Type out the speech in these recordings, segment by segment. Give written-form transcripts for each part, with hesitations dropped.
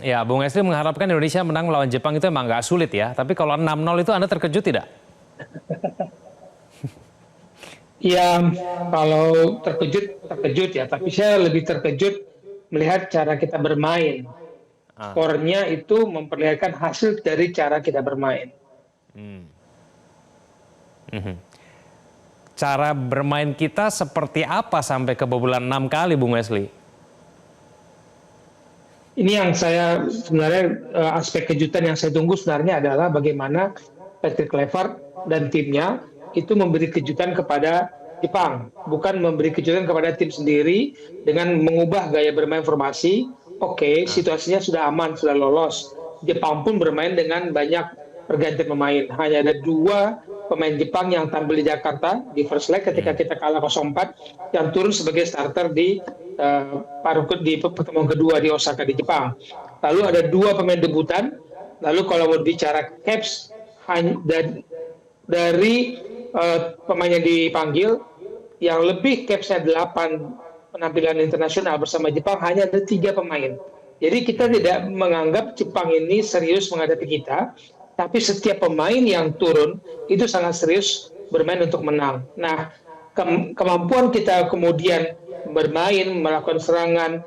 Ya, Bung Esli mengharapkan Indonesia menang melawan Jepang itu emang nggak sulit ya. Tapi kalau 6-0 itu Anda terkejut tidak? Ya, kalau terkejut, terkejut ya. Tapi saya lebih terkejut melihat cara kita bermain. Ah, Skornya itu memperlihatkan hasil dari cara kita bermain. mhm. Cara bermain kita seperti apa sampai kebobolan 6 kali, Bung Esli? Ini yang saya sebenarnya aspek kejutan yang saya tunggu sebenarnya adalah bagaimana Patrick Kluivert dan timnya itu memberi kejutan kepada Jepang, bukan memberi kejutan kepada tim sendiri dengan mengubah gaya bermain formasi. Oke, Ah, situasinya sudah aman, sudah lolos. Jepang pun bermain dengan banyak pergantian pemain. Hanya ada dua pemain Jepang yang tampil di Jakarta di first leg ketika hmm. kita kalah 0-4 yang turun sebagai starter di di pertemuan kedua di Osaka di Jepang. Lalu ada dua pemain debutan. Lalu kalau mau bicara caps dari pemain yang dipanggil yang lebih capsnya 8 penampilan internasional bersama Jepang hanya ada 3 pemain. Jadi kita tidak menganggap Jepang ini serius menghadapi kita, tapi setiap pemain yang turun itu sangat serius bermain untuk menang. Nah, kemampuan kita kemudian bermain, melakukan serangan,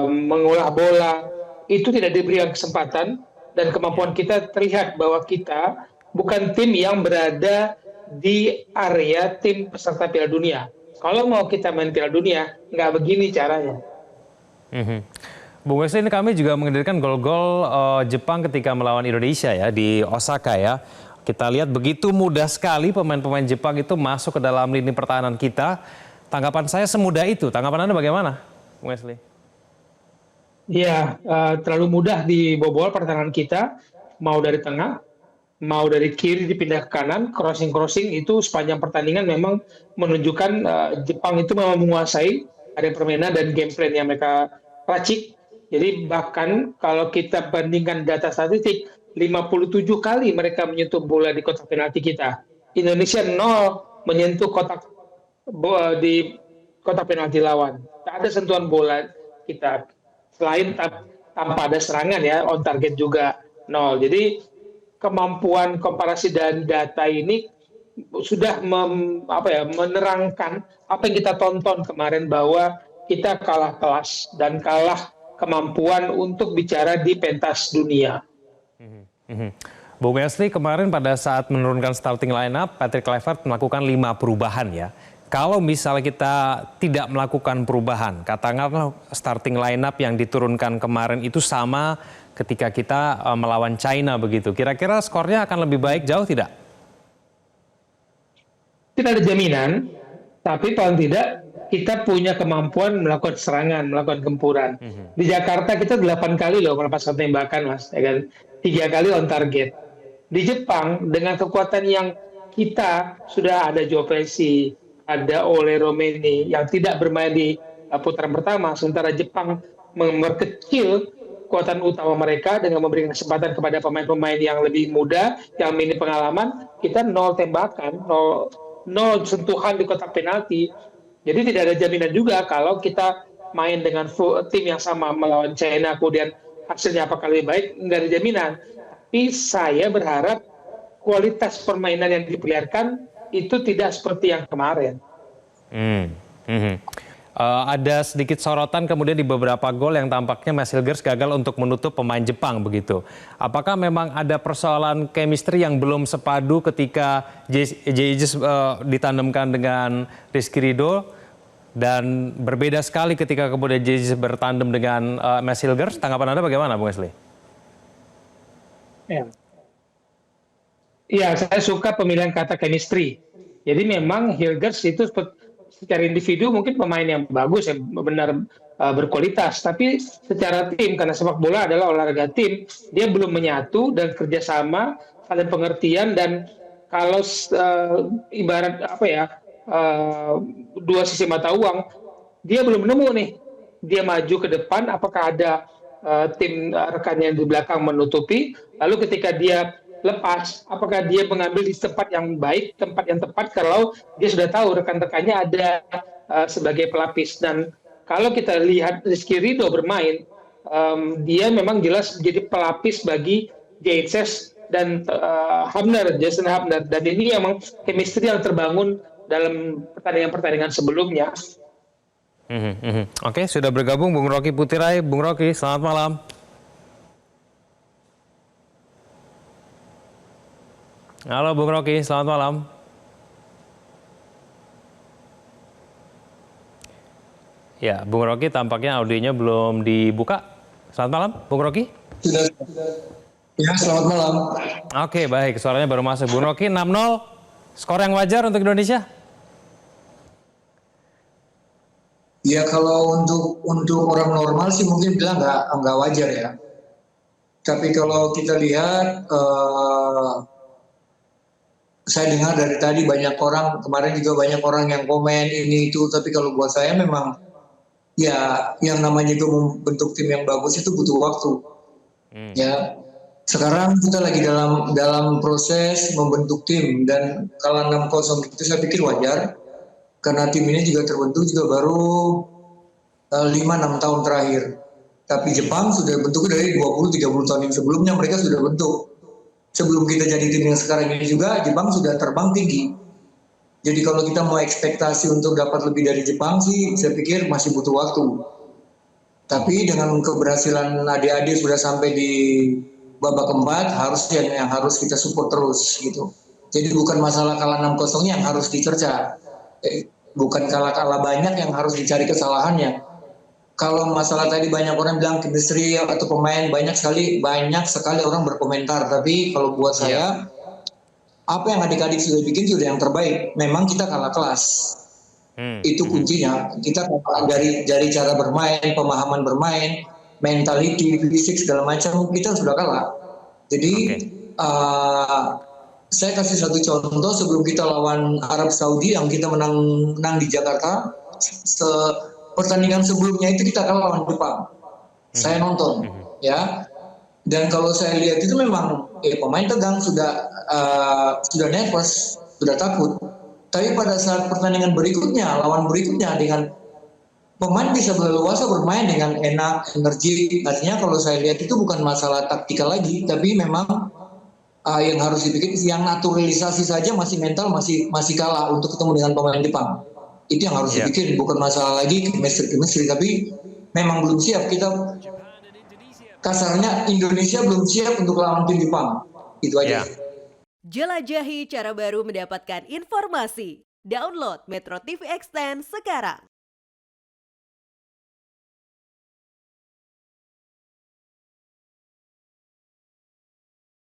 mengolah bola, itu tidak diberikan kesempatan dan kemampuan Ya. kita terlihat bahwa kita bukan tim yang berada di area tim peserta Piala Dunia. Kalau mau kita main Piala Dunia, nggak begini caranya. Mhm. Bung Wesley, ini kami juga menghadirkan gol-gol Jepang ketika melawan Indonesia ya di Osaka ya. Kita lihat begitu mudah sekali pemain-pemain Jepang itu masuk ke dalam lini pertahanan kita. Tanggapan saya semudah itu. Tanggapan Anda bagaimana, Bung Wesley? Ya, terlalu mudah dibobol pertahanan kita, mau dari tengah, mau dari kiri dipindah ke kanan, crossing-crossing itu sepanjang pertandingan memang menunjukkan Jepang itu memang menguasai ada permainan dan game plan yang mereka racik. Jadi bahkan kalau kita bandingkan data statistik, 57 kali mereka menyentuh bola di kotak penalti kita. Indonesia 0 menyentuh di kotak penalti lawan. Tak ada sentuhan bola kita selain tanpa ada serangan ya, on target juga 0. Jadi kemampuan komparasi dan data ini sudah menerangkan apa yang kita tonton kemarin bahwa kita kalah kelas dan kalah kemampuan untuk bicara di pentas dunia. Mhm. Bung Wesley, kemarin pada saat menurunkan starting line up, Patrick Kluivert melakukan 5 perubahan ya. Kalau misalnya kita tidak melakukan perubahan, katakanlah starting line up yang diturunkan kemarin itu sama ketika kita melawan China begitu. Kira-kira skornya akan lebih baik jauh tidak? Tidak ada jaminan, tapi paling tidak kita punya kemampuan melakukan serangan, melakukan gempuran. Di Jakarta kita 8 kali loh melepaskan tembakan, Mas, ya kan? 3 kali on target. Di Jepang dengan kekuatan yang kita sudah ada Joe Pesci, ada Ole Romeni yang tidak bermain di putaran pertama, sementara Jepang memperkecil kekuatan utama mereka dengan memberikan kesempatan kepada pemain-pemain yang lebih muda, yang minim pengalaman, kita nol tembakan, nol sentuhan di kotak penalti. Jadi tidak ada jaminan juga kalau kita main dengan tim yang sama melawan China, kemudian hasilnya apakah lebih baik, nggak ada jaminan. Tapi saya berharap kualitas permainan yang diperlihatkan itu tidak seperti yang kemarin. Hmm, mhm. Ada sedikit sorotan kemudian di beberapa gol yang tampaknya Mas Hilgers gagal untuk menutup pemain Jepang begitu. Apakah memang ada persoalan chemistry yang belum sepadu ketika JJ ditandemkan dengan Rizky Ridho dan berbeda sekali ketika kemudian JJ bertandem dengan Mas Hilgers? Tanggapan Anda bagaimana, Bung Wesley? Ya. Iya, saya suka pemilihan kata chemistry. Jadi memang Hilgers itu secara individu mungkin pemain yang bagus, yang benar berkualitas. Tapi secara tim, karena sepak bola adalah olahraga tim, dia belum menyatu dan kerjasama, saling pengertian dan kalau ibarat apa ya, dua sisi mata uang, dia belum nemu nih. Dia maju ke depan, apakah ada tim rekannya di belakang menutupi, lalu ketika dia lepas, apakah dia mengambil di tempat yang baik, tempat yang tepat kalau dia sudah tahu rekan-rekannya ada sebagai pelapis. Dan kalau kita lihat Rizky Ridho bermain, dia memang jelas menjadi pelapis bagi JHS dan Jason Hubner, dan ini memang chemistry yang terbangun dalam pertandingan-pertandingan sebelumnya. Oke, sudah bergabung Bung Rocky Putirai. Bung Rocky, selamat malam. Halo Bung Rocky, selamat malam. Ya, Bung Rocky tampaknya audionya belum dibuka. Selamat malam, Bung Rocky. Sudah. Ya, selamat malam. Oke, baik. Suaranya baru masuk. Bung Rocky, 6-0. Skor yang wajar untuk Indonesia? Ya, kalau untuk orang normal sih mungkin bilang nggak wajar ya. Tapi kalau kita lihat, saya dengar dari tadi banyak orang, kemarin juga banyak orang yang komen ini itu. Tapi kalau buat saya memang ya yang namanya itu membentuk tim yang bagus itu butuh waktu. Ya, sekarang kita lagi dalam proses membentuk tim, dan kalau 6-0 itu saya pikir wajar karena tim ini juga terbentuk juga baru 5-6 tahun terakhir. Tapi Jepang sudah bentuk dari 20-30 tahun yang sebelumnya, mereka sudah bentuk. Sebelum kita jadi tim yang sekarang ini juga, Jepang sudah terbang tinggi. Jadi kalau kita mau ekspektasi untuk dapat lebih dari Jepang sih, saya pikir masih butuh waktu. Tapi dengan keberhasilan adik-adik sudah sampai di babak keempat, yang harus kita support terus gitu. Jadi bukan masalah kalah 6-0 yang harus dicerca. Bukan kalah banyak yang harus dicari kesalahannya. Kalau masalah tadi banyak orang bilang chemistry atau pemain, banyak sekali orang berkomentar. Tapi kalau buat saya, apa yang adik-adik sudah bikin sudah yang terbaik. Memang kita kalah kelas. Itu kuncinya. Kita dari cara bermain, pemahaman bermain, mentality, fisik segala macam, kita sudah kalah. Jadi saya kasih satu contoh, sebelum kita lawan Arab Saudi yang kita menang di Jakarta, pertandingan sebelumnya itu kita kalah lawan Jepang. Saya nonton, ya. Dan kalau saya lihat itu memang pemain tegang, sudah nervous, sudah takut. Tapi pada saat pertandingan berikutnya, lawan berikutnya, dengan pemain bisa leluasa bermain dengan enak, energi. Artinya kalau saya lihat itu bukan masalah taktikal lagi, tapi memang yang harus dipikir, yang naturalisasi saja masih mental masih kalah untuk ketemu dengan pemain Jepang. Itu yang harus dipikir, bukan masalah lagi chemistry, tapi memang belum siap. Kita kasarnya Indonesia belum siap untuk lawan tim Jepang. Itu aja. Jelajahi cara baru mendapatkan informasi. Download Metro TV Extend sekarang.